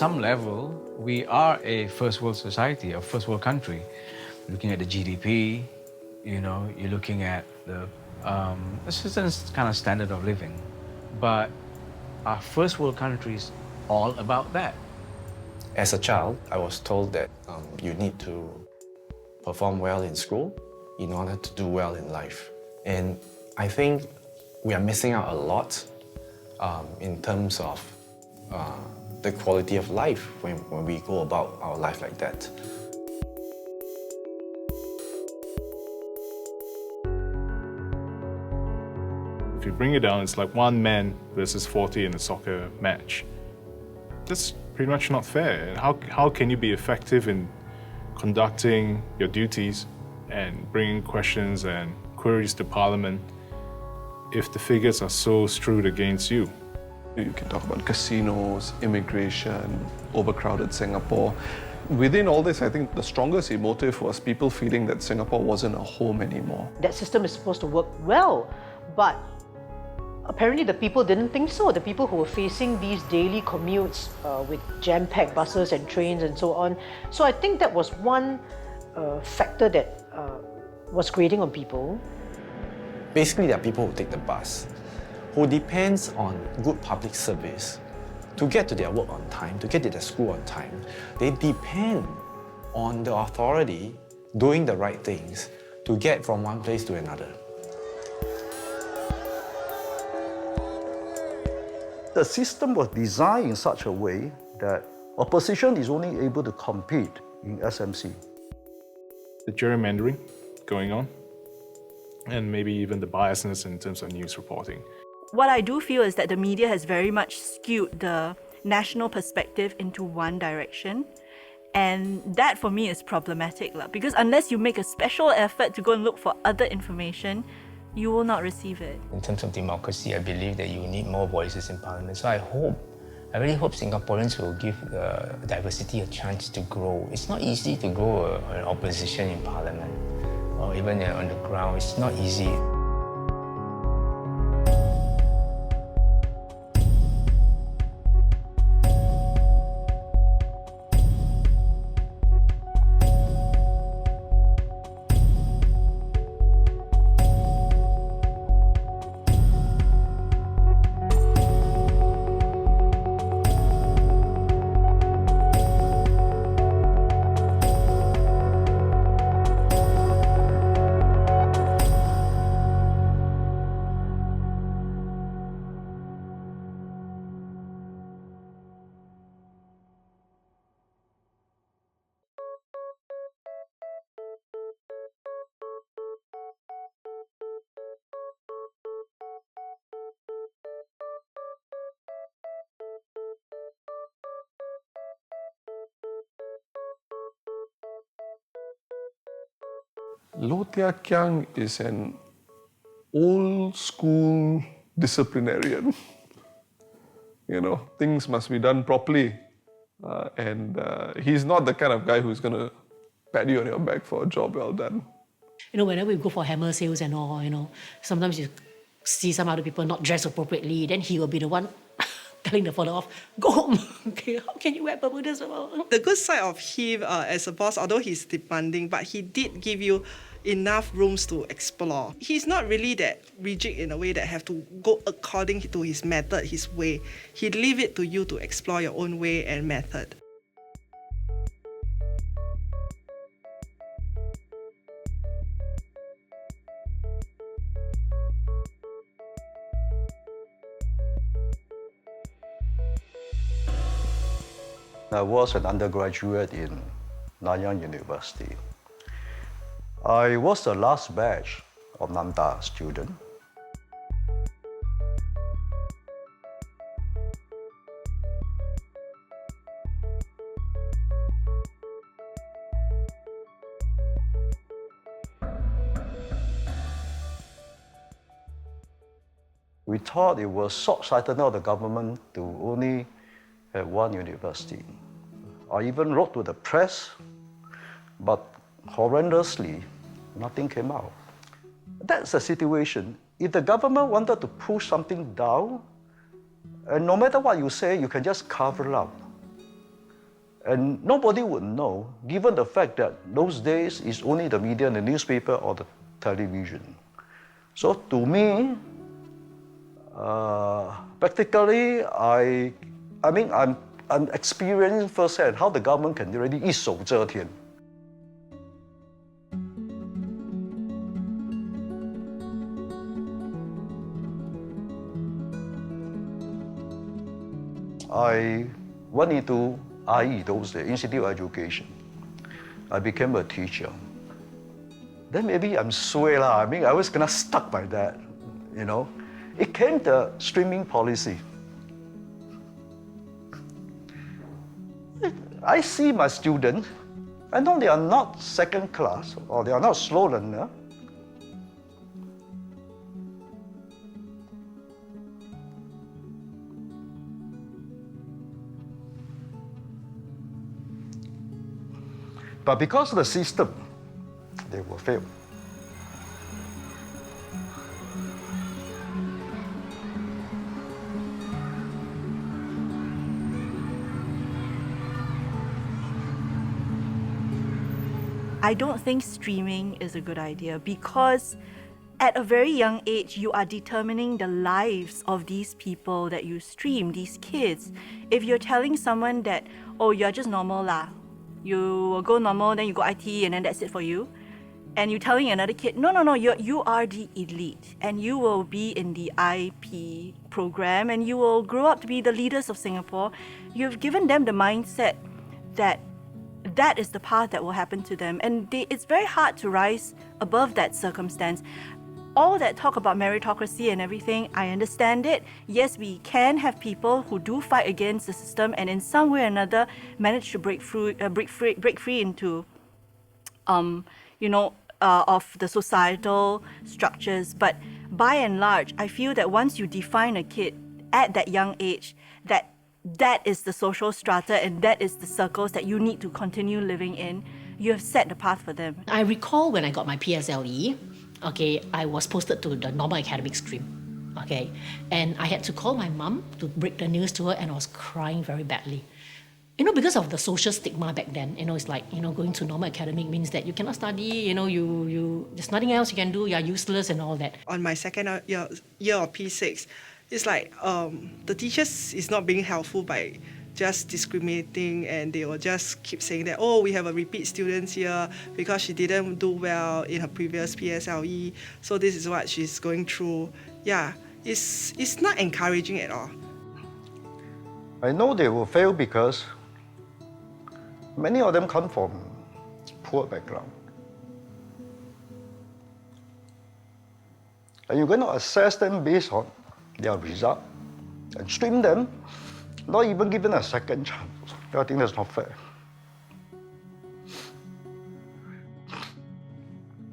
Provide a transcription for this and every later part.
some level, we are a first world society, a first world country. Looking at the GDP, you're looking at the a certain kind of standard of living. But are first world countries all about that? As a child, I was told that you need to perform well in school in order to do well in life. And I think we are missing out a lot in terms of the quality of life when we go about our life like that. If you bring it down, it's like one man versus 40 in a soccer match. That's pretty much not fair. How can you be effective in conducting your duties and bringing questions and queries to Parliament if the figures are so skewed against you? You can talk about casinos, immigration, overcrowded Singapore. Within all this, I think the strongest emotive was people feeling that Singapore wasn't a home anymore. That system is supposed to work well, but apparently the people didn't think so. The people who were facing these daily commutes with jam-packed buses and trains and so on. So I think that was one factor that was grating on people. Basically, there are people who take the bus, who depends on good public service to get to their work on time, to get to their school on time. They depend on the authority doing the right things to get from one place to another. The system was designed in such a way that opposition is only able to compete in SMC. The gerrymandering going on, and maybe even the biasness in terms of news reporting. What I do feel is that the media has very much skewed the national perspective into one direction. And that for me is problematic, because unless you make a special effort to go and look for other information, you will not receive it. In terms of democracy, I believe that you need more voices in Parliament. So I really hope Singaporeans will give diversity a chance to grow. It's not easy to grow an opposition in Parliament, or even on the ground. It's not easy. Low Tia Kiang is an old school disciplinarian. Things must be done properly. And he's not the kind of guy who's going to pat you on your back for a job well done. Whenever we go for hammer sales and all, sometimes you see some other people not dressed appropriately, then he will be the one telling the follower off, go home. Okay, how can you wear Bermudas? The good side of him as a boss, although he's demanding, but he did give you enough rooms to explore. He's not really that rigid in a way that have to go according to his method, his way. He leave it to you to explore your own way and method. I was an undergraduate in Nanyang University. I was the last batch of NAMDA students. We thought it was short-sighted of the government to only have one university. I even wrote to the press, but horrendously, nothing came out. That's the situation. If the government wanted to push something down, and no matter what you say, you can just cover it up. And nobody would know, given the fact that those days it's only the media, the newspaper or the television. So to me, practically, I'm experiencing firsthand how the government can really 一手遮天. I went into IE those days, Institute of Education. I became a teacher. Then maybe I'm sway lah. I mean, I was kind of stuck by that, you know. It came the streaming policy. I see my students, I know they are not second class or they are not slow learner. But because of the system, they will fail. I don't think streaming is a good idea because at a very young age, you are determining the lives of these people that you stream, these kids. If you're telling someone that, oh, you're just normal lah, you will go normal, then you go IT, and then that's it for you. And you're telling another kid, no, you are the elite, and you will be in the IP program, and you will grow up to be the leaders of Singapore. You've given them the mindset that that is the path that will happen to them. And it's very hard to rise above that circumstance. All that talk about meritocracy and everything, I understand it. Yes, we can have people who do fight against the system and in some way or another manage to break free into, of the societal structures. But by and large, I feel that once you define a kid at that young age, that is the social strata and that is the circles that you need to continue living in, you have set the path for them. I recall when I got my PSLE, okay, I was posted to the normal academic stream, okay, and I had to call my mom to break the news to her, and I was crying very badly. You know, because of the social stigma back then, it's like, going to normal academic means that you cannot study, there's nothing else you can do, you're useless and all that. On my second year of P6, it's like the teachers is not being helpful by just discriminating, and they will just keep saying that, oh, we have a repeat student here because she didn't do well in her previous PSLE, so this is what she's going through. Yeah, it's not encouraging at all. I know they will fail because many of them come from poor background. And you're going to assess them based on their result and stream them, not even given a second chance. I think that's not fair.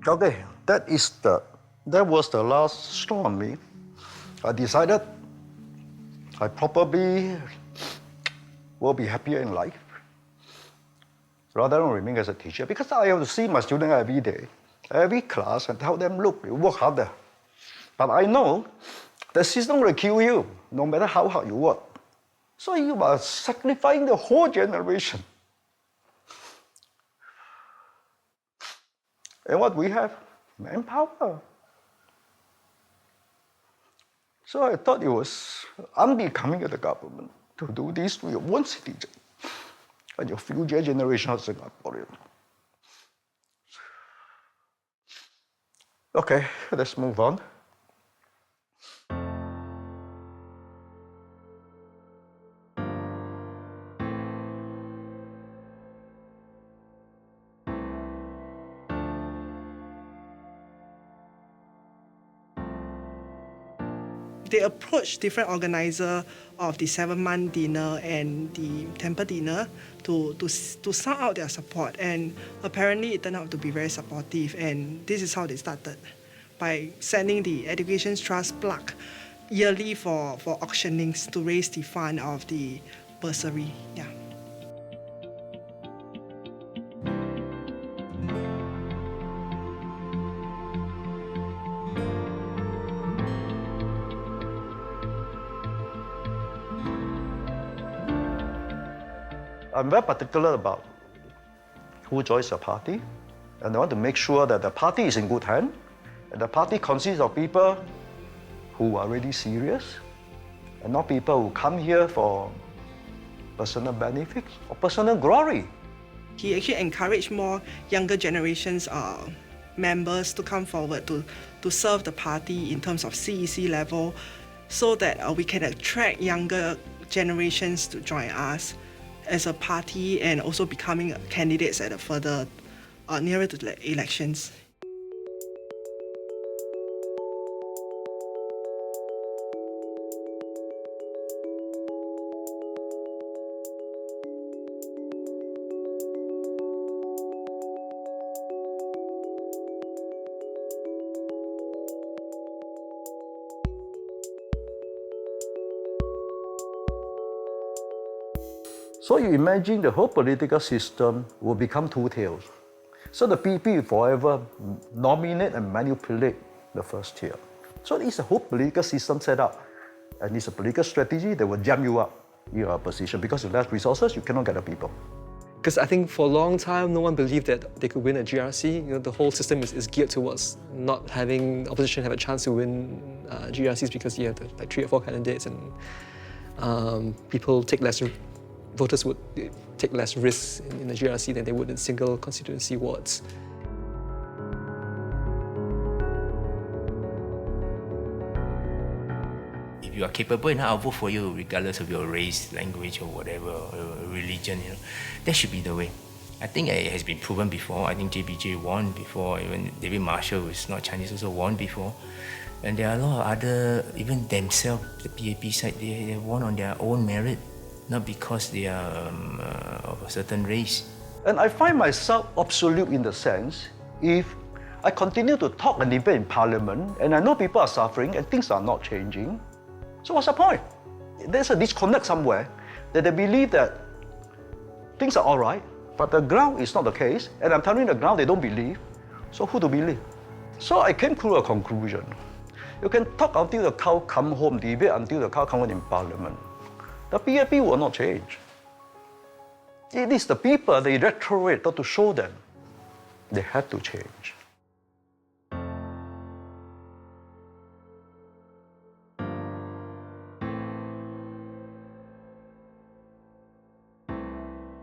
Okay, that was the last straw on me. I decided I probably will be happier in life rather than remain as a teacher, because I have to see my students every day, every class, and tell them, look, you work harder. But I know the system will kill you no matter how hard you work. So you are sacrificing the whole generation. And what we have? Manpower. So I thought it was unbecoming of the government to do this to your own citizen and your future generation of Singaporeans. Okay, let's move on. They approached different organizer of the 7-month dinner and the temple dinner to sound out their support, and apparently it turned out to be very supportive, and this is how they started, by sending the Education Trust plaque yearly for auctionings to raise the fund of the bursary. Yeah. I'm very particular about who joins the party, and I want to make sure that the party is in good hands, and the party consists of people who are really serious, and not people who come here for personal benefits or personal glory. He actually encouraged more younger generations members to come forward to serve the party in terms of CEC level, so that we can attract younger generations to join us as a party and also becoming candidates at a further nearer to the elections. So you imagine the whole political system will become two-tailed. So the PP will forever nominate and manipulate the first tier. So it's a whole political system set up. And it's a political strategy that will jam you up in your position, because with less resources, you cannot get the people. Because I think for a long time, no one believed that they could win a GRC. You know, the whole system is geared towards not having the opposition have a chance to win GRCs, because you have like 3 or 4 candidates, and voters would take less risks in the GRC than they would in single constituency wards. If you are capable enough, I'll vote for you regardless of your race, language, or whatever, or religion. You know, that should be the way. I think it has been proven before. I think JBJ won before. Even David Marshall, who is not Chinese, also won before. And there are a lot of other, even themselves, the PAP side, they won on their own merit, not because they are of a certain race. And I find myself obsolete in the sense, if I continue to talk and debate in Parliament, and I know people are suffering and things are not changing, so what's the point? There's a disconnect somewhere that they believe that things are all right, but the ground is not the case, and I'm telling the ground they don't believe, so who to believe? So I came to a conclusion. You can talk until the cow come home, debate until the cow come home in Parliament. The PAP will not change. It is the people, the electorate, to show them they have to change.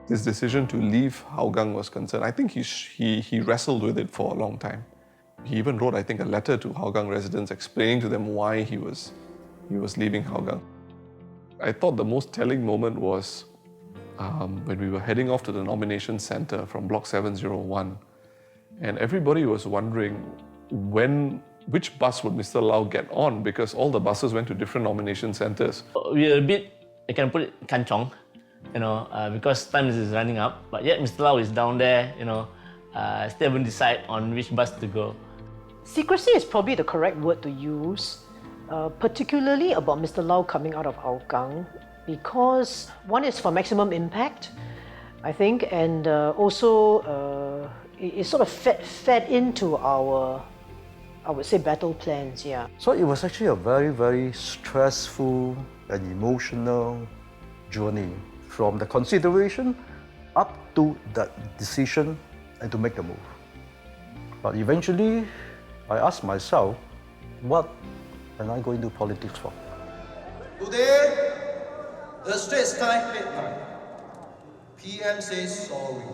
His decision to leave Hougang was concerned. I think he wrestled with it for a long time. He even wrote, I think, a letter to Hougang residents explaining to them why he was leaving Hougang. I thought the most telling moment was when we were heading off to the nomination center from Block 701, and everybody was wondering which bus would Mr. Liew get on, because all the buses went to different nomination centers. We're a bit, I can put it, kanchong, because time is running up, but yet Mr. Liew is down there, still haven't decided on which bus to go. Secrecy is probably the correct word to use. Particularly about Mr. Liew coming out of Hougang, because one is for maximum impact, I think, and also it sort of fed into our, I would say, battle plans, yeah. So it was actually a very, very stressful and emotional journey from the consideration up to that decision and to make the move. But eventually, I asked myself, what am I going to do politics for? Today, the Straits Times headline, PM says sorry.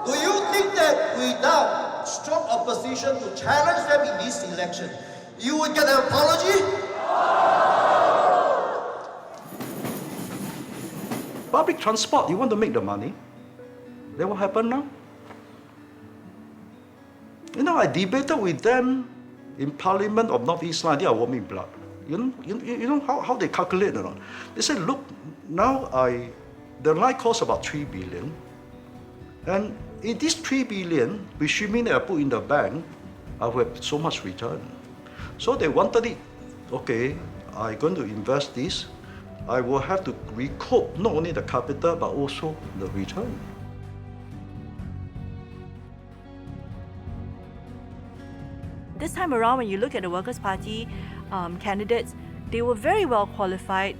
Do you think that without strong opposition to challenge them in this election, you would get an apology? Public transport, you want to make the money? Then what happened now? I debated with them in Parliament of North East Line, they are warming blood. You know how they calculate or not? They said, look, now the line costs about 3 billion. And in this 3 billion, which means I put in the bank, I will have so much return. So they wanted it, okay, I'm going to invest this. I will have to recoup not only the capital, but also the return. This time around, when you look at the Workers' Party candidates, they were very well qualified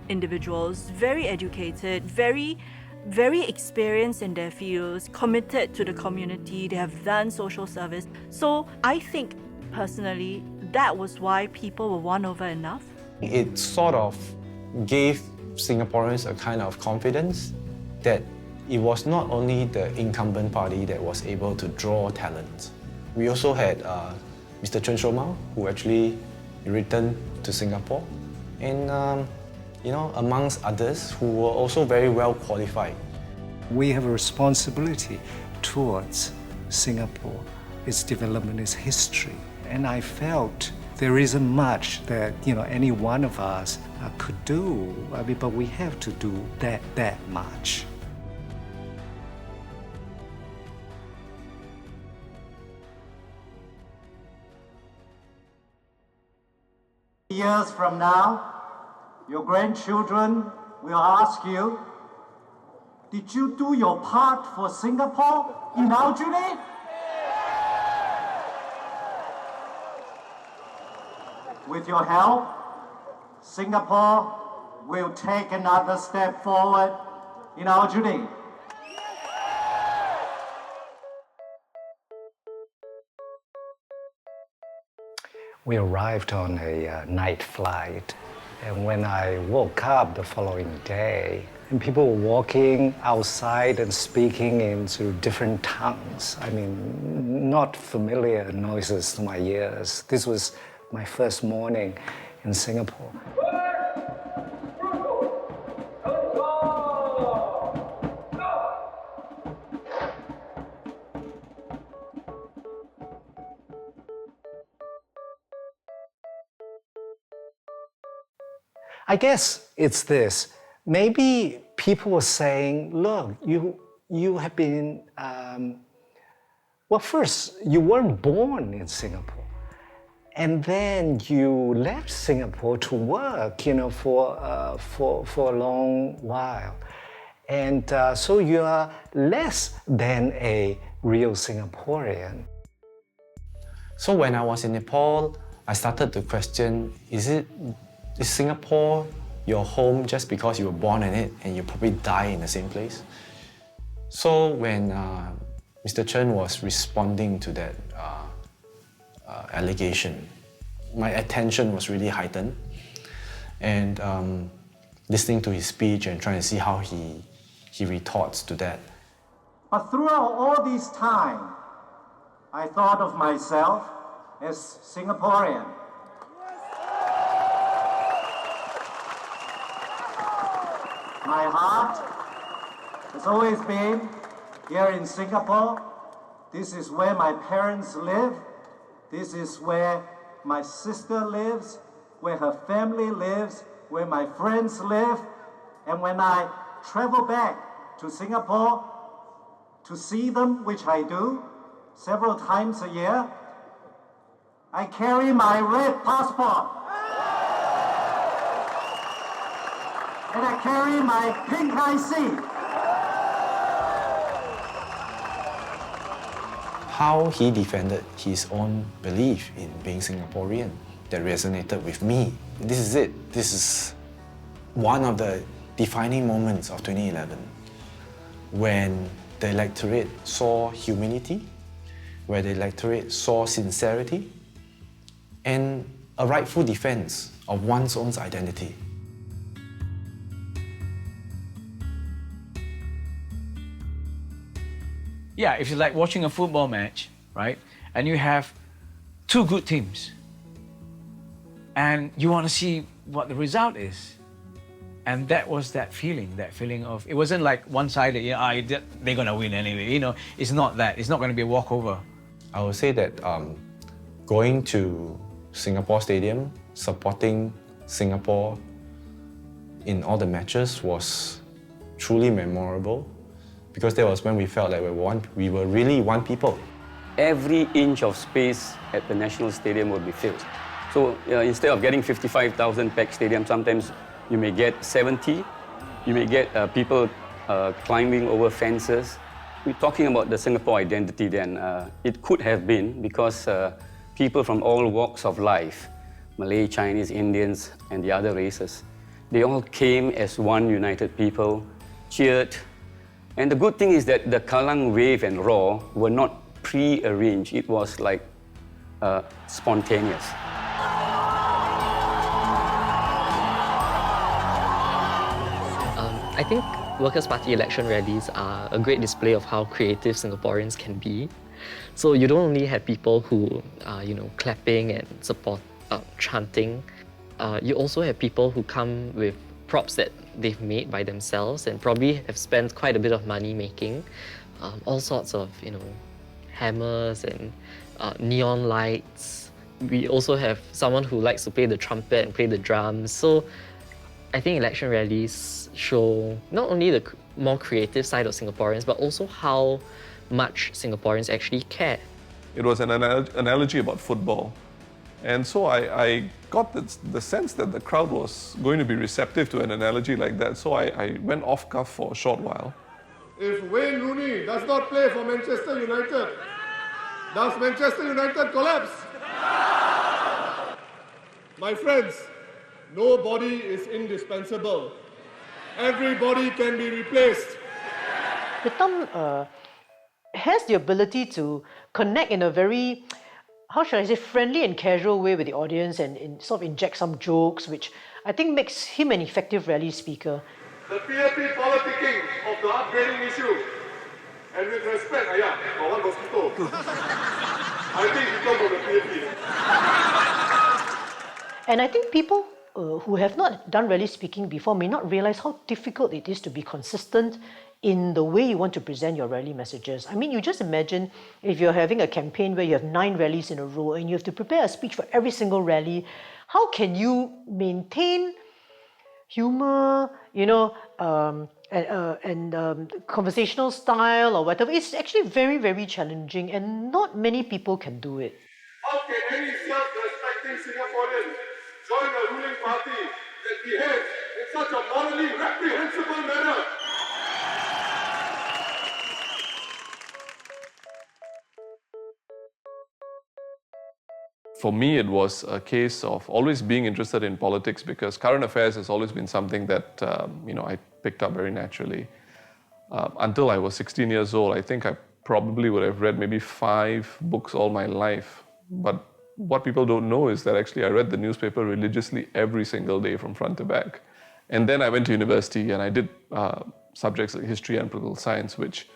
individuals, very educated, very very experienced in their fields, committed to the community, they have done social service. So I think personally that was why people were won over enough. It sort of gave Singaporeans a kind of confidence that it was not only the incumbent party that was able to draw talent. We also had Mr. Chen Shomao, who actually returned to Singapore, and amongst others who were also very well qualified. We have a responsibility towards Singapore, its development, its history, and I felt there isn't much that any one of us could do. But we have to do that much. Years from now, your grandchildren will ask you, did you do your part for Singapore in our journey? With your help, Singapore will take another step forward in our journey. We arrived on a night flight, and when I woke up the following day, and people were walking outside and speaking in sort of different tongues. I mean, not familiar noises to my ears. This was my first morning in Singapore. I guess it's this. Maybe people were saying, look, you have been, well, first, you weren't born in Singapore. And then you left Singapore to work, for a long while. And so you are less than a real Singaporean. So when I was in Nepal, I started to question, is Singapore your home just because you were born in it and you probably die in the same place? So when Mr. Chen was responding to that allegation, my attention was really heightened, and listening to his speech and trying to see how he retorts to that. But throughout all this time, I thought of myself as Singaporean. My heart has always been here in Singapore. This is where my parents live. This is where my sister lives, where her family lives, where my friends live. And when I travel back to Singapore to see them, which I do several times a year, I carry my red passport. And I carry my pink IC. How he defended his own belief in being Singaporean that resonated with me. This is it. This is one of the defining moments of 2011 when the electorate saw humility, where the electorate saw sincerity, and a rightful defense of one's own identity. Yeah, if you like watching a football match, right, and you have two good teams, and you want to see what the result is, and that was that feeling of, it wasn't like one-sided, they're going to win anyway, it's not that. It's not going to be a walkover. I would say that going to Singapore Stadium, supporting Singapore in all the matches was truly memorable, because that was when we felt like we were really one people. Every inch of space at the National Stadium will be filled. So instead of getting 55,000 packed stadium, sometimes you may get 70. You may get people climbing over fences. We're talking about the Singapore identity then. It could have been because people from all walks of life, Malay, Chinese, Indians, and the other races, they all came as one united people, cheered, And the good thing is that the Kallang wave and roar were not pre-arranged. It was like spontaneous. I think Workers' Party election rallies are a great display of how creative Singaporeans can be. So you don't only have people who are, clapping and chanting. You also have people who come with props that they've made by themselves and probably have spent quite a bit of money making. All sorts of, hammers and neon lights. We also have someone who likes to play the trumpet and play the drums. So I think election rallies show not only the more creative side of Singaporeans, but also how much Singaporeans actually care. It was an analogy about football. And so I got the sense that the crowd was going to be receptive to an analogy like that. So I went off cuff for a short while. If Wayne Rooney does not play for Manchester United, does Manchester United collapse? My friends, nobody is indispensable. Everybody can be replaced. Hitam has the ability to connect in a very, how should I say, friendly and casual way with the audience and sort of inject some jokes, which I think makes him an effective rally speaker. The PAP politicking of the upgrading issue, and with respect, for one mosquito, I think it comes from the PAP. And I think people who have not done rally speaking before may not realize how difficult it is to be consistent in the way you want to present your rally messages. I mean, you just imagine if you're having a campaign where you have 9 rallies in a row and you have to prepare a speech for every single rally. How can you maintain humor, and conversational style or whatever? It's actually very, very challenging, and not many people can do it. How can any self-respecting Singaporean join a ruling party that behaves in such a morally reprehensible manner? For me, it was a case of always being interested in politics because current affairs has always been something that I picked up very naturally. Until I was 16 years old, I think I probably would have read maybe 5 books all my life. But what people don't know is that actually I read the newspaper religiously every single day from front to back. And then I went to university and I did subjects like history and political science, which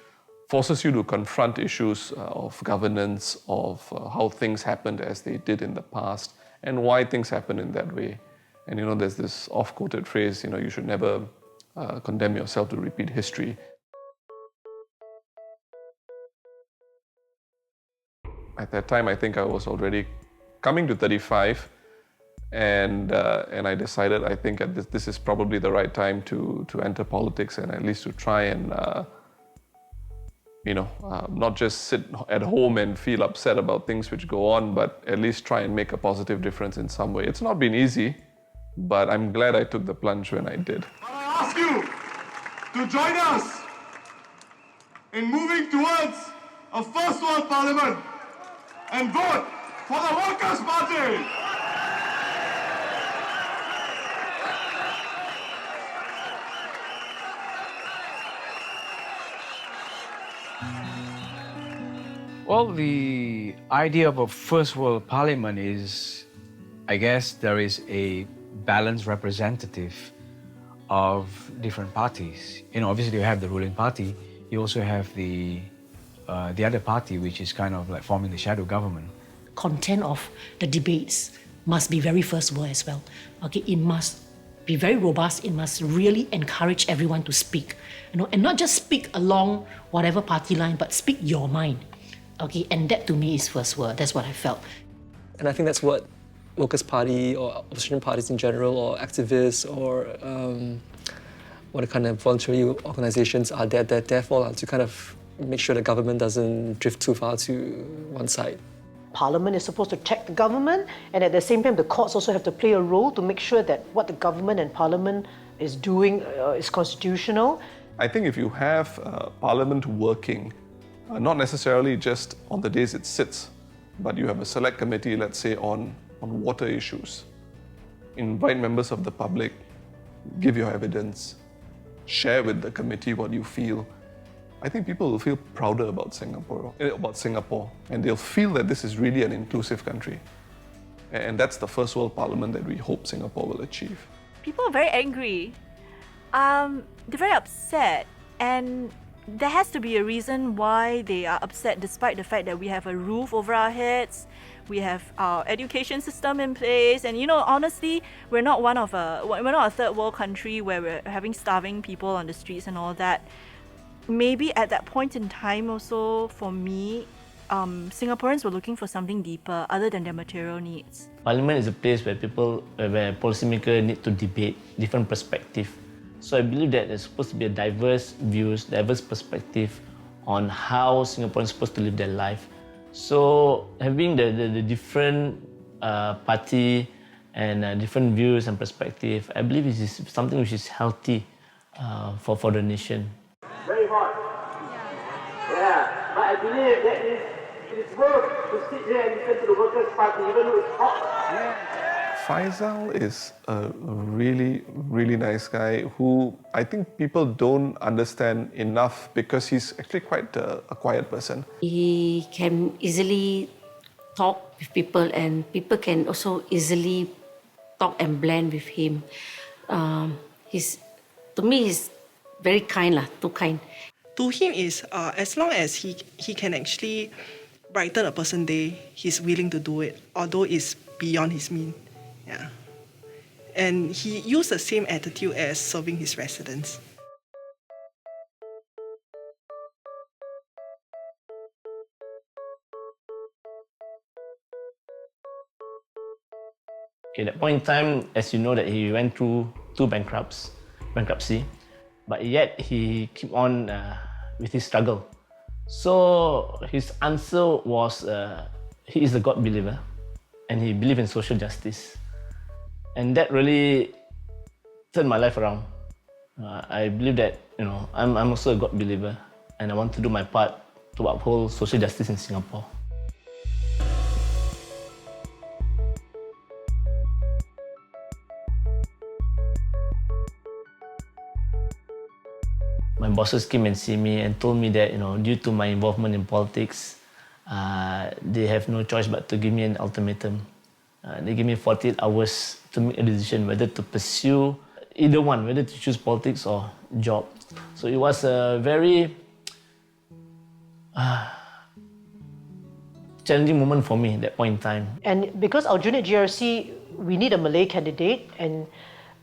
forces you to confront issues of governance, of how things happened as they did in the past, and why things happen in that way. And there's this oft-quoted phrase, you should never condemn yourself to repeat history. At that time, I think I was already coming to 35, and I decided, I think this is probably the right time to enter politics and at least to try and not just sit at home and feel upset about things which go on, but at least try and make a positive difference in some way. It's not been easy, but I'm glad I took the plunge when I did. I ask you to join us in moving towards a first world parliament and vote for the Workers' Party. Well, the idea of a first world parliament is, I guess, there is a balanced representative of different parties. Obviously you have the ruling party, you also have the other party, which is kind of like forming the shadow government. Content of the debates must be very first world as well. Okay, it must be very robust. It must really encourage everyone to speak, and not just speak along whatever party line, but speak your mind. Okay, and that to me is first world. That's what I felt. And I think that's what Workers' Party or opposition parties in general, or activists, or what kind of voluntary organizations are there for, to kind of make sure the government doesn't drift too far to one side. Parliament is supposed to check the government, and at the same time, the courts also have to play a role to make sure that what the government and Parliament is doing is constitutional. I think if you have Parliament working, not necessarily just on the days it sits, but you have a select committee, let's say, on water issues. Invite members of the public, give your evidence, share with the committee what you feel, I think people will feel prouder about Singapore, and they'll feel that this is really an inclusive country. And that's the first world parliament that we hope Singapore will achieve. People are very angry. They're very upset, and there has to be a reason why they are upset, despite the fact that we have a roof over our heads, we have our education system in place, and honestly, we're not a third world country where we're having starving people on the streets and all that. Maybe at that point in time also, for me, Singaporeans were looking for something deeper other than their material needs. Parliament is a place where policymakers need to debate different perspectives. So I believe that there's supposed to be a diverse views, diverse perspective on how Singaporeans are supposed to live their life. So having the different party and different views and perspective, I believe it is something which is healthy for the nation. Very hot. Yeah, but I believe that it's worth to sit here and listen to the Workers' Party, even though it's hot. Faisal is a really, really nice guy who I think people don't understand enough because he's actually quite a quiet person. He can easily talk with people, and people can also easily talk and blend with him. To me, he's very kind, too kind. To him is as long as he can actually brighten a person's day, he's willing to do it, although it's beyond his means. Yeah. And he used the same attitude as serving his residents. Okay, that point in time, as you know, that he went through 2 bankruptcy, but yet he keep on with his struggle. So his answer was he is a God believer, and he believed in social justice, and that really turned my life around. I believe that I'm also a God believer, and I want to do my part to uphold social justice in Singapore. My bosses came and see me and told me that due to my involvement in politics, they have no choice but to give me an ultimatum. They gave me 48 hours to make a decision whether to pursue either one, whether to choose politics or job. So it was a very challenging moment for me at that point in time. And because our junior GRC, we need a Malay candidate, and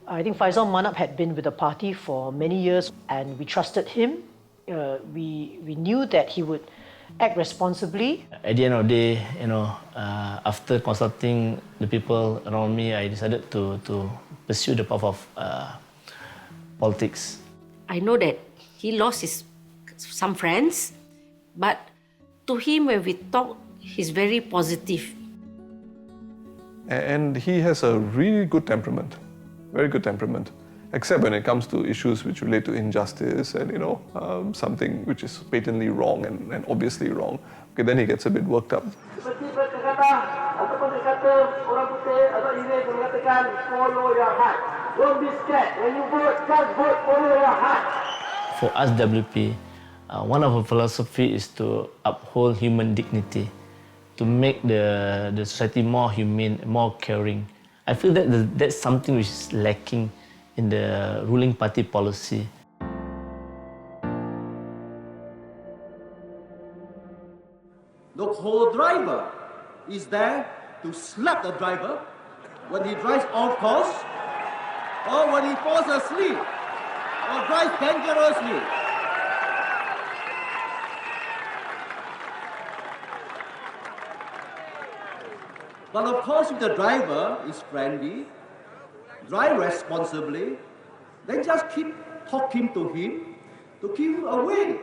I think Faisal Manap had been with the party for many years, and we trusted him. We knew that he would act responsibly. At the end of the day, after consulting the people around me, I decided to pursue the path of politics. I know that he lost some friends, but to him, when we talk, he's very positive. And he has a really good temperament, very good temperament, except when it comes to issues which relate to injustice and something which is patently wrong and obviously wrong. Okay, then he gets a bit worked up. Seperti berkata ataupun dikata orang putih atau Inggeris mengatakan follow your heart. Don't be scared. When you vote, just vote, follow your heart. For us WP, one of our philosophy is to uphold human dignity, to make the society more humane, more caring. I feel that that's something which is lacking in the ruling party policy. The co-driver is there to slap the driver when he drives off course or when he falls asleep or drives dangerously. But of course, if the driver is friendly, drive responsibly, then just keep talking to him to keep him awake.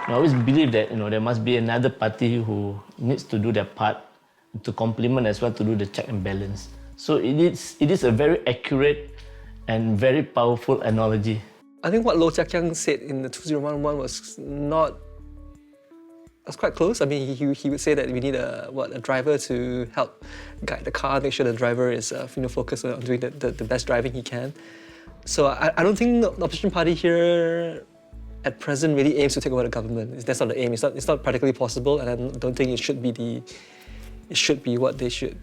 I always believe that there must be another party who needs to do their part to complement as well, to do the check and balance. So it is a very accurate and very powerful analogy. I think what Loh Jia Kiang said in the 2011 was quite close. I mean, he would say that we need a driver to help guide the car, make sure the driver is focused on doing the best driving he can. So I don't think the opposition party here at present really aims to take over the government. That's not the aim. It's not practically possible, and I don't think it should be what they should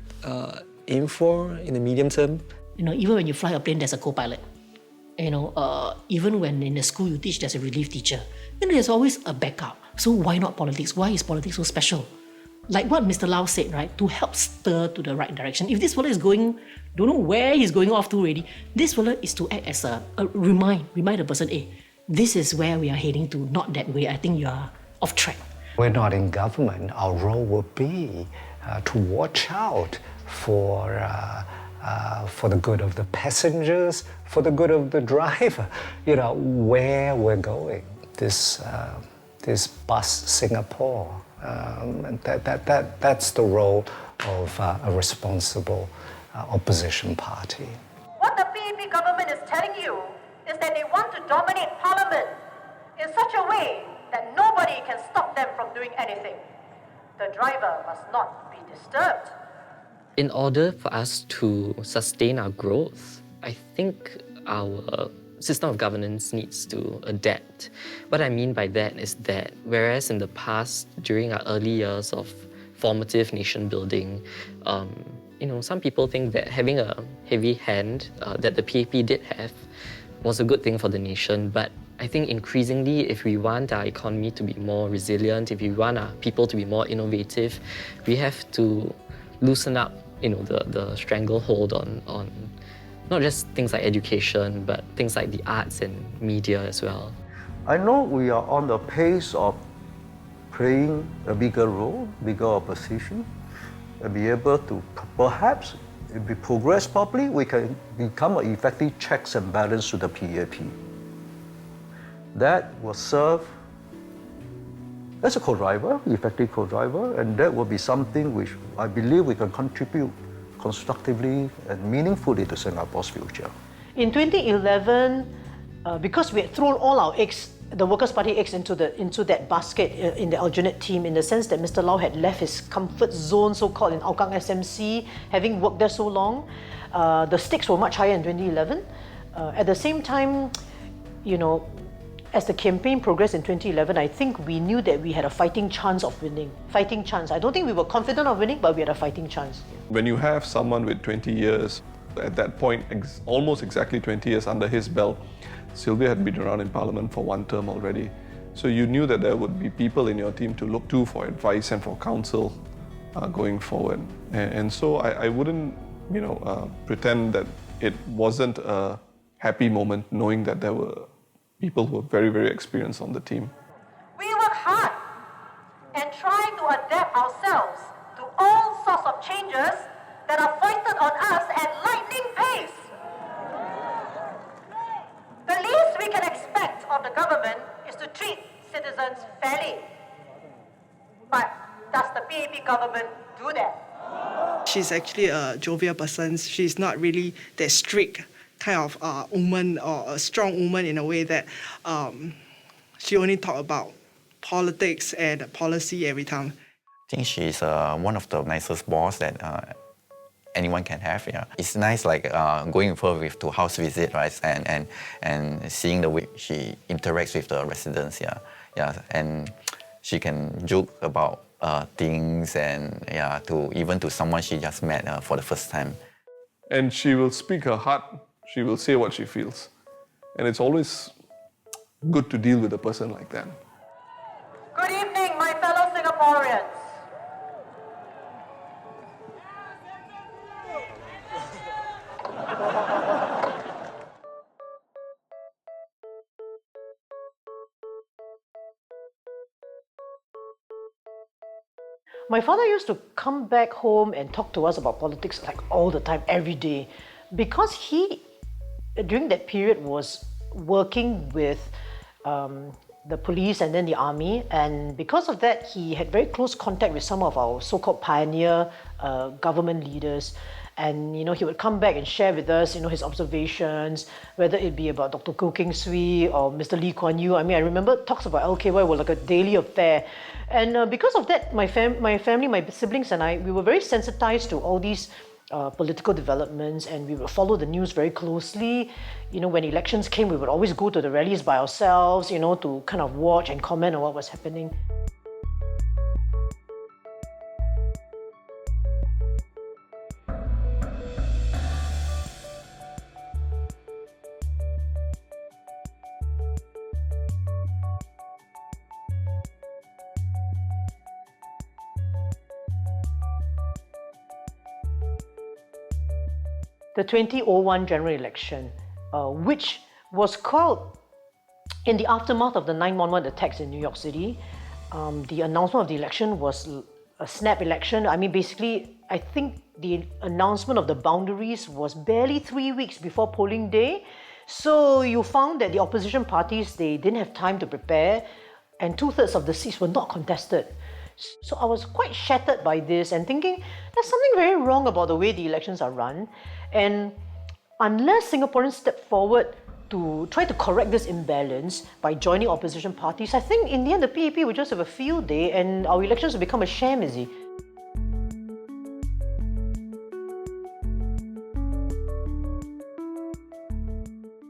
aim for in the medium term. Even when you fly a plane, there's a co-pilot. Even when in the school you teach, there's a relief teacher. There's always a backup. So why not politics? Why is politics so special? Like what Mr. Lau said, right? To help stir to the right direction. If this fella is going, don't know where he's going off to already, this fella is to act as a remind the person, hey, this is where we are heading to, not that way. I think you are off track. We're not in government. Our role will be to watch out for the good of the passengers, for the good of the driver, where we're going. This bus Singapore, that's the role of a responsible opposition party. What the PAP government is telling you is that they want to dominate Parliament in such a way that nobody can stop them from doing anything. The driver must not be disturbed. In order for us to sustain our growth, I think our system of governance needs to adapt. What I mean by that is that whereas in the past, during our early years of formative nation building, some people think that having a heavy hand that the PAP did have was a good thing for the nation. But I think increasingly, if we want our economy to be more resilient, if we want our people to be more innovative, we have to loosen up the stranglehold on not just things like education, but things like the arts and media as well. I know we are on the pace of playing a bigger role, bigger opposition, and be able to perhaps, if we progress properly, we can become an effective checks and balance to the PAP. That will serve as a co-driver, effective co-driver, and that will be something which I believe we can contribute constructively and meaningfully to Singapore's future. In 2011, because we had thrown all our eggs, the Workers' Party eggs into that basket in the alternate team, in the sense that Mr. Lau had left his comfort zone, so-called, in Hougang SMC, having worked there so long, the stakes were much higher in 2011. At the same time, as the campaign progressed in 2011, I think we knew that we had a fighting chance of winning. Fighting chance. I don't think we were confident of winning, but we had a fighting chance. When you have someone with 20 years, at that point, almost exactly 20 years under his belt, Sylvia had been around in Parliament for one term already. So you knew that there would be people in your team to look to for advice and for counsel going forward. And so I wouldn't, pretend that it wasn't a happy moment knowing that there were people who were very, very experienced on the team. We work hard and try to adapt ourselves to all sorts of changes that are foisted on us at lightning pace. The least we can expect of the government is to treat citizens fairly. But does the PAP government do that? She's actually a jovial person. She's not really that strict kind of woman or a strong woman in a way that she only talk about politics and policy every time. I think she's one of the nicest boss that anyone can have. Yeah, it's nice going with her to house visit, right, and seeing the way she interacts with the residents. Yeah, and she can joke about things and even to someone she just met for the first time. And she will speak her heart. She will say what she feels. And it's always good to deal with a person like that. Good evening, my fellow Singaporeans. My father used to come back home and talk to us about politics all the time, every day, because he, during that period, was working with the police and then the army, and because of that, he had very close contact with some of our so-called pioneer government leaders. And he would come back and share with us, his observations, whether it be about Dr. Goh Keng Swee or Mr. Lee Kuan Yew. I mean, I remember talks about LKY were like a daily affair. And because of that, my family, my siblings and I, we were very sensitized to all these political developments, and we would follow the news very closely. You know, when elections came, we would always go to the rallies by ourselves, you know, to kind of watch and comment on what was happening. The 2001 general election, which was called in the aftermath of the 9/11 attacks in New York City. The announcement of the election was a snap election. I mean, basically, I think the announcement of the boundaries was barely 3 weeks before polling day. So you found that the opposition parties, they didn't have time to prepare, and 2/3 of the seats were not contested. So I was quite shattered by this and thinking there's something very wrong about the way the elections are run. And unless Singaporeans step forward to try to correct this imbalance by joining opposition parties, I think in the end the PAP will just have a field day and our elections will become a sham, is it?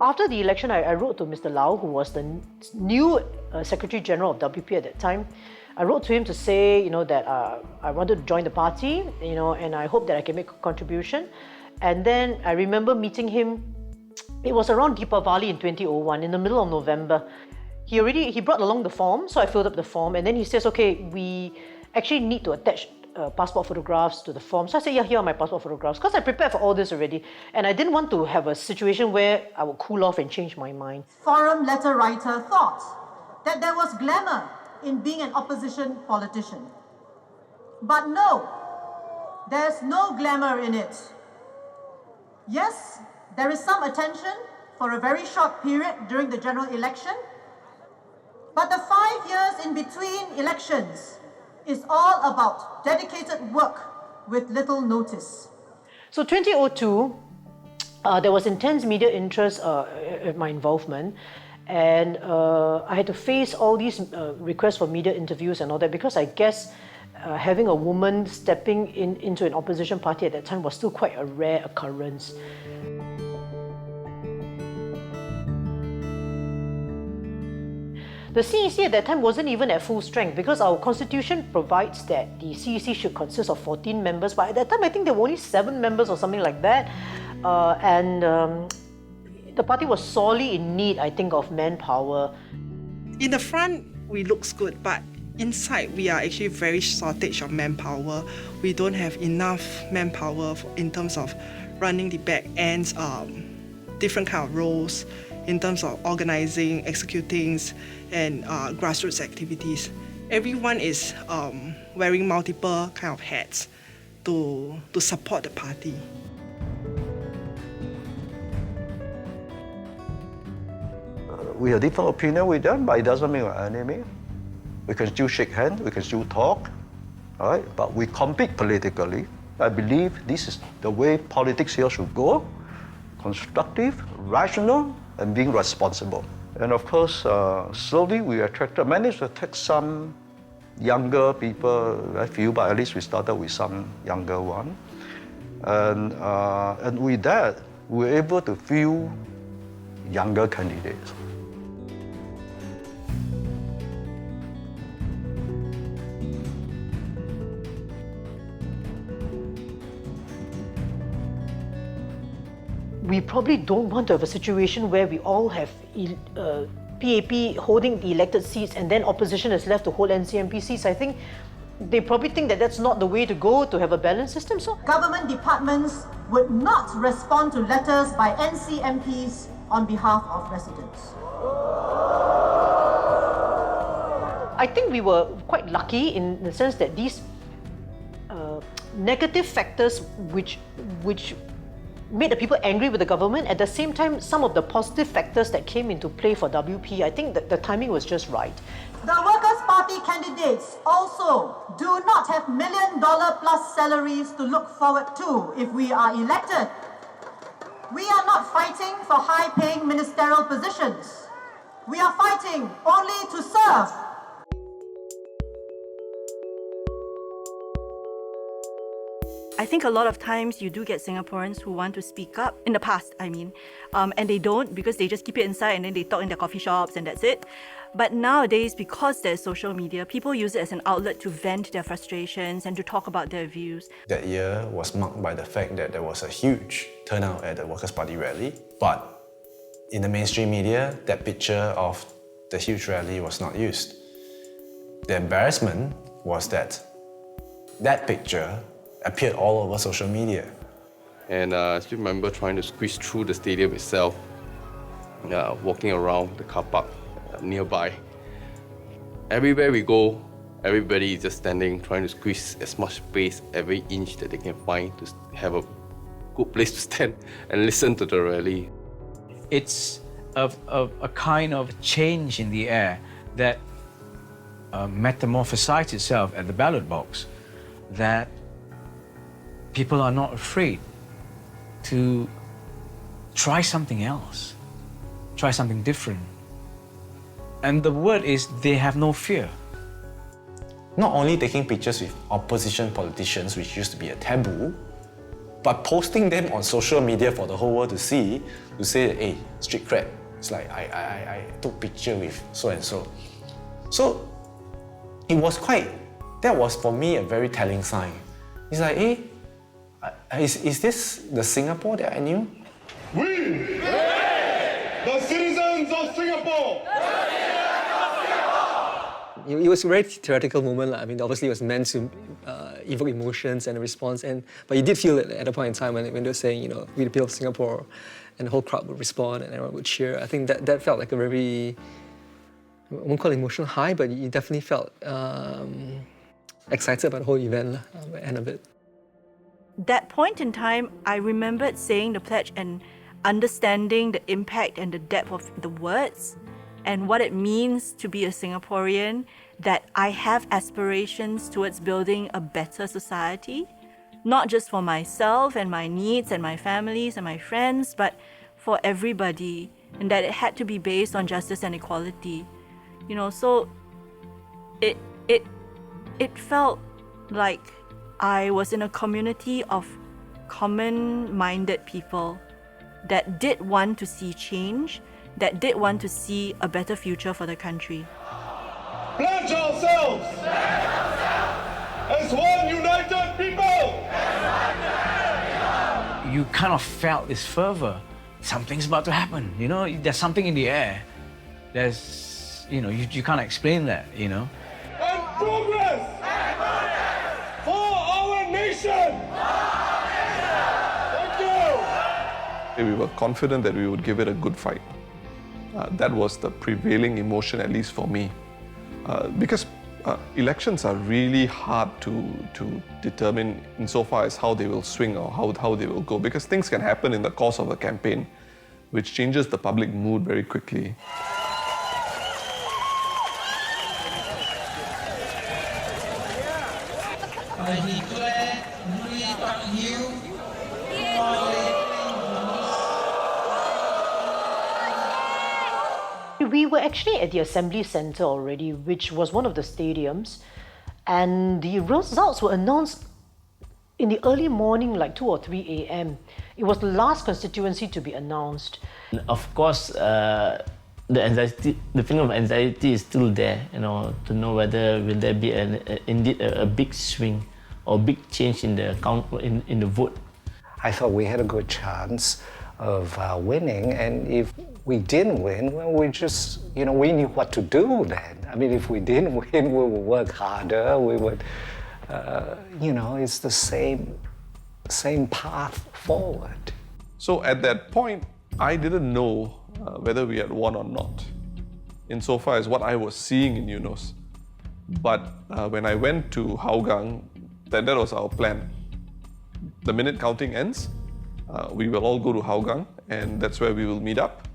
After the election, I wrote to Mr. Liew, who was the new Secretary General of WP at that time. I wrote to him to say, you know, that I wanted to join the party, you know, and I hope that I can make a contribution. And then I remember meeting him. It was around Deepavali in 2001, in the middle of November. He brought along the form, so I filled up the form, and then he says, okay, we actually need to attach passport photographs to the form. So I said, yeah, here are my passport photographs, because I prepared for all this already, and I didn't want to have a situation where I would cool off and change my mind. Forum letter writer thought that there was glamour in being an opposition politician. But no, there's no glamour in it. Yes, there is some attention for a very short period during the general election, but the 5 years in between elections is all about dedicated work with little notice. So 2002, there was intense media interest at my involvement, and I had to face all these requests for media interviews and all that, because I guess having a woman stepping into an opposition party at that time was still quite a rare occurrence. The CEC at that time wasn't even at full strength, because our constitution provides that the CEC should consist of 14 members, but at that time I think there were only 7 members or something like that. The party was sorely in need, I think, of manpower. In the front, we looks good, but inside, we are actually very shortage of manpower. We don't have enough manpower in terms of running the back ends, different kind of roles, in terms of organizing, executing, and grassroots activities. Everyone is wearing multiple kind of hats to support the party. We have different opinion with them, but it doesn't mean we're enemy. We can still shake hands, we can still talk, all right? But we compete politically. I believe this is the way politics here should go: constructive, rational, and being responsible. And of course, slowly we managed to attract some younger people, very few, but at least we started with some younger one. And with that, we were able to field younger candidates. We probably don't want to have a situation where we all have PAP holding the elected seats and then opposition is left to hold NCMP seats. I think they probably think that that's not the way to go, to have a balanced system. So government departments would not respond to letters by NCMPs on behalf of residents. I think we were quite lucky in the sense that these negative factors which made the people angry with the government, at the same time, some of the positive factors that came into play for WP, I think that the timing was just right. The Workers' Party candidates also do not have $1 million plus salaries to look forward to if we are elected. We are not fighting for high-paying ministerial positions. We are fighting only to serve. I think a lot of times you do get Singaporeans who want to speak up, in the past, I mean, and they don't because they just keep it inside and then they talk in their coffee shops and that's it. But nowadays, because there's social media, people use it as an outlet to vent their frustrations and to talk about their views. That year was marked by the fact that there was a huge turnout at the Workers' Party rally, but in the mainstream media, that picture of the huge rally was not used. The embarrassment was that that picture appeared all over social media. And I still remember trying to squeeze through the stadium itself, walking around the car park nearby. Everywhere we go, everybody is just standing, trying to squeeze as much space, every inch that they can find to have a good place to stand and listen to the rally. It's a kind of change in the air that metamorphosizes itself at the ballot box, that people are not afraid to try something else, try something different. And the word is they have no fear. Not only taking pictures with opposition politicians, which used to be a taboo, but posting them on social media for the whole world to see, to say, hey, street cred. It's like, I took picture with so-and-so. So, it was that was for me a very telling sign. It's like, hey, is this the Singapore that I knew? We, the citizens of Singapore! It was a very theoretical moment. I mean, obviously it was meant to evoke emotions and a response, but you did feel it at a point in time when they were saying, you know, we the people of Singapore, and the whole crowd would respond and everyone would cheer. I think that felt like a very, I won't call it emotional high, but you definitely felt excited about the whole event at the end of it. That point in time, I remembered saying the pledge and understanding the impact and the depth of the words and what it means to be a Singaporean, that I have aspirations towards building a better society, not just for myself and my needs and my families and my friends, but for everybody, and that it had to be based on justice and equality. You know, so it felt like I was in a community of common-minded people that did want to see change, that did want to see a better future for the country. Pledge ourselves as one united people! You kind of felt this fervor. Something's about to happen, you know? There's something in the air. There's, you know, you can't explain that, you know? And progress! For our nation! Thank you! We were confident that we would give it a good fight. That was the prevailing emotion, at least for me. Because elections are really hard to determine insofar as how they will swing or how they will go, because things can happen in the course of a campaign which changes the public mood very quickly. I declare Liew We were actually at the Assembly Centre already, which was one of the stadiums, and the results were announced in the early morning, like 2 or 3 a.m. It was the last constituency to be announced. Of course, the anxiety, the feeling of anxiety is still there, you know, to know whether will there be indeed a big swing or big change in the count in the vote. I thought we had a good chance of winning, and if we didn't win, well, we just, you know, we knew what to do then. I mean, if we didn't win, we would work harder, we would, you know, it's the same path forward. So at that point, I didn't know whether we had won or not, insofar as what I was seeing in Eunos. But when I went to Hougang, that was our plan. The minute counting ends, we will all go to Hougang, and that's where we will meet up.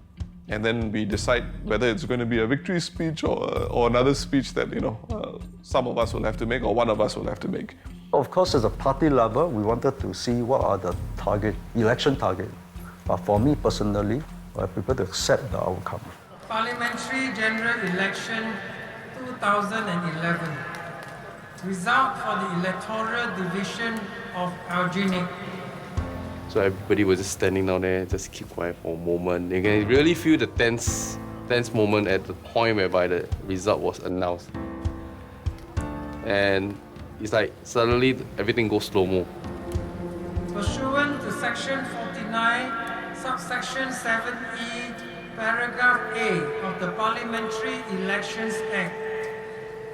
And then we decide whether it's going to be a victory speech or another speech that, you know, some of us will have to make or one of us will have to make. Of course, as a party level, we wanted to see what are the election target. But for me personally, I prefer to accept the outcome. Parliamentary General Election 2011. result for the electoral division of Alginic. So everybody was just standing down there, just keep quiet for a moment. You can really feel the tense moment at the point whereby the result was announced. And it's like suddenly everything goes slow-mo. Pursuant to Section 49, Subsection 7E, Paragraph A of the Parliamentary Elections Act,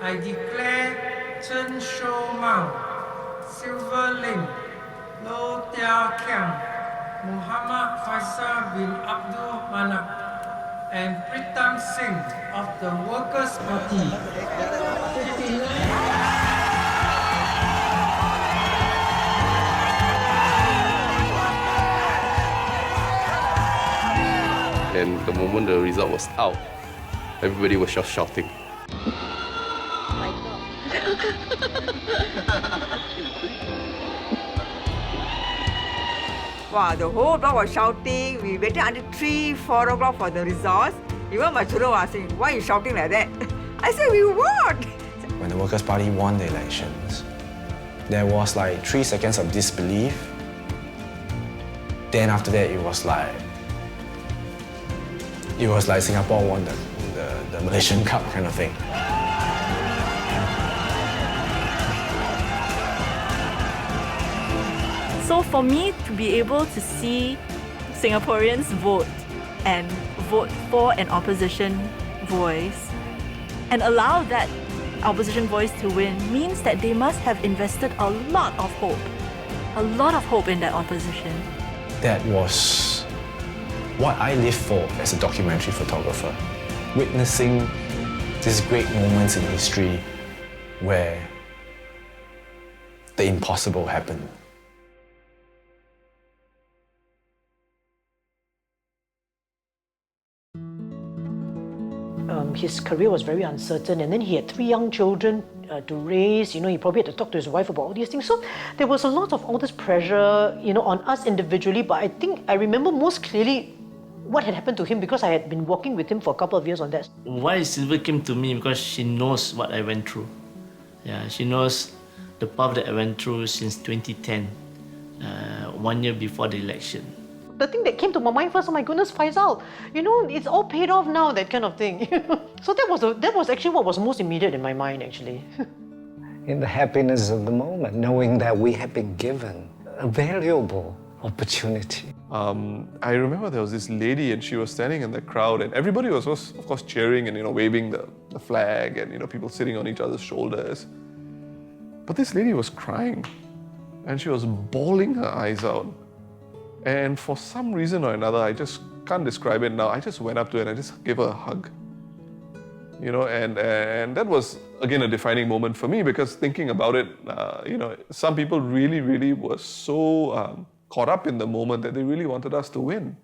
I declare Chen Shou Mao, Silver Lim, Lo Tia Kiang, Muhammad Faisal bin Abdul Manap, and Pritam Singh of the Workers' Party. And the moment the result was out, everybody was just shouting. Wow, the whole block was shouting. We waited until 3-4 o'clock for the results. Even my children were saying, why are you shouting like that? I said, we won! When the Workers' Party won the elections, there was like 3 seconds of disbelief. Then after that, it was like Singapore won the Malaysian Cup kind of thing. So for me to be able to see Singaporeans vote and vote for an opposition voice and allow that opposition voice to win means that they must have invested a lot of hope in that opposition. That was what I live for as a documentary photographer. Witnessing these great moments in history where the impossible happened. His career was very uncertain, and then he had 3 young children to raise. He probably had to talk to his wife about all these things. So there was a lot of all this pressure, on us individually. But I think I remember most clearly what had happened to him because I had been working with him for a couple of years on that. Why Sylvia came to me because she knows what I went through. Yeah, she knows the path that I went through since 2010, 1 year before the election. The thing that came to my mind first, oh my goodness, Faisal, it's all paid off now, that kind of thing. So that was actually what was most immediate in my mind, actually. In the happiness of the moment, knowing that we have been given a valuable opportunity. I remember there was this lady and she was standing in the crowd and everybody was of course cheering and waving the flag and people sitting on each other's shoulders. But this lady was crying and she was bawling her eyes out. And for some reason or another, I just can't describe it now, I just went up to her and I just gave her a hug. And that was, again, a defining moment for me because thinking about it, some people really, really were so caught up in the moment that they really wanted us to win.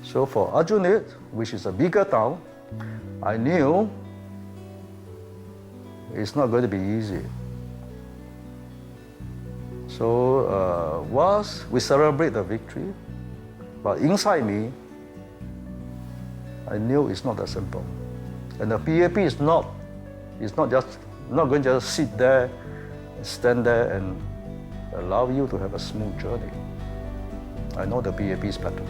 So for Aljunied, which is a bigger town, I knew it's not going to be easy. So whilst we celebrate the victory, but inside me, I knew it's not that simple. And the PAP is not going to just sit there, stand there and allow you to have a smooth journey. I know the PAP is better.